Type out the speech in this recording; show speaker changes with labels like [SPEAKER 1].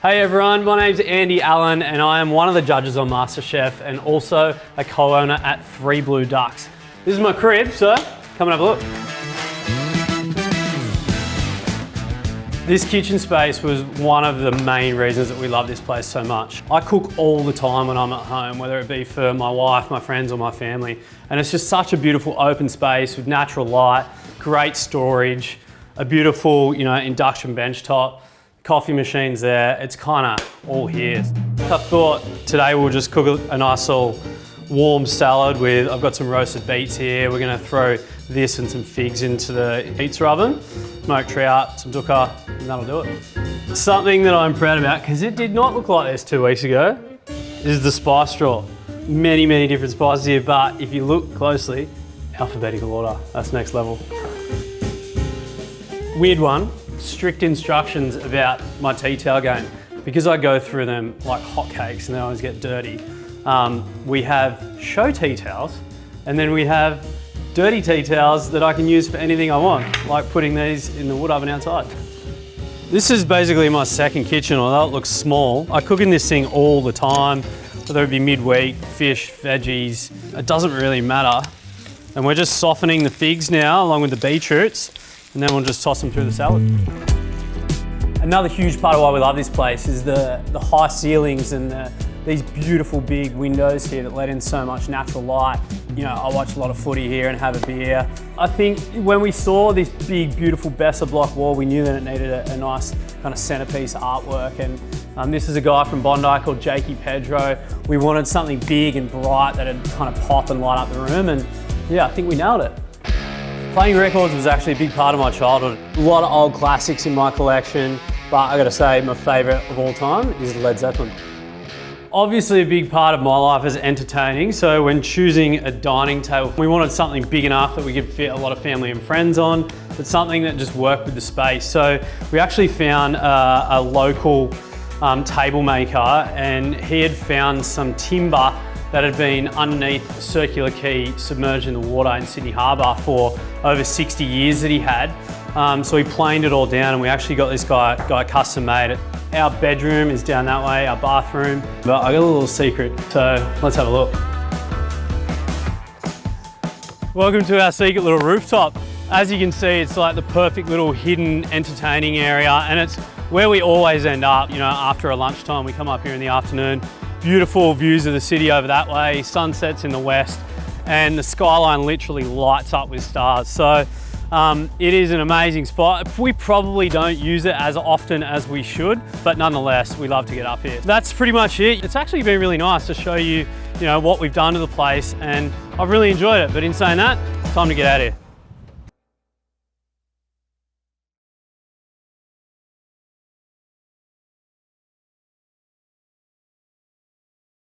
[SPEAKER 1] Hey everyone, my name's Andy Allen and I am one of the judges on MasterChef and also a co-owner at 3 Blue Ducks. This is my crib, so come and have a look. This kitchen space was one of the main reasons that we love this place so much. I cook all the time when I'm at home, whether it be for my wife, my friends or my family. And it's just such a beautiful open space with natural light, great storage, a beautiful, induction bench top. Coffee machines there, it's kind of all here. I thought today we'll just cook a nice little warm salad with, I've got some roasted beets here. We're gonna throw this and some figs into the pizza oven, smoked trout, some dukkha, and that'll do it. Something that I'm proud about, because it did not look like this 2 weeks ago, is the spice drawer. Many, many different spices here, but if you look closely, alphabetical order, that's next level. Weird one. Strict instructions about my tea towel game. Because I go through them like hotcakes and they always get dirty. We have show tea towels and then we have dirty tea towels that I can use for anything I want, like putting these in the wood oven outside. This is basically my second kitchen, although it looks small. I cook in this thing all the time, whether it be midweek, fish, veggies, it doesn't really matter. And we're just softening the figs now along with the beetroots. And then we'll just toss them through the salad. Another huge part of why we love this place is the high ceilings and these beautiful big windows here that let in so much natural light. I watch a lot of footy here and have a beer. I think when we saw this big, beautiful Besser block wall, we knew that it needed a nice kind of centerpiece artwork. And this is a guy from Bondi called Jakey Pedro. We wanted something big and bright that'd kind of pop and light up the room. And yeah, I think we nailed it. Playing records was actually a big part of my childhood. A lot of old classics in my collection, but I gotta say my favorite of all time is Led Zeppelin. Obviously a big part of my life is entertaining, so when choosing a dining table, we wanted something big enough that we could fit a lot of family and friends on, but something that just worked with the space. So we actually found a local table maker and he had found some timber that had been underneath Circular Quay, submerged in the water in Sydney Harbour for over 60 years that he had. So he planed it all down and we actually got this guy custom made it. Our bedroom is down that way, our bathroom. But I got a little secret, so let's have a look. Welcome to our secret little rooftop. As you can see, it's like the perfect little hidden entertaining area and it's where we always end up, after a lunchtime. We come up here in the afternoon. Beautiful views of the city over that way, sunsets in the west, and the skyline literally lights up with stars. So it is an amazing spot. We probably don't use it as often as we should, but nonetheless, we love to get up here. That's pretty much it. It's actually been really nice to show you, what we've done to the place, and I've really enjoyed it. But in saying that, time to get out of here.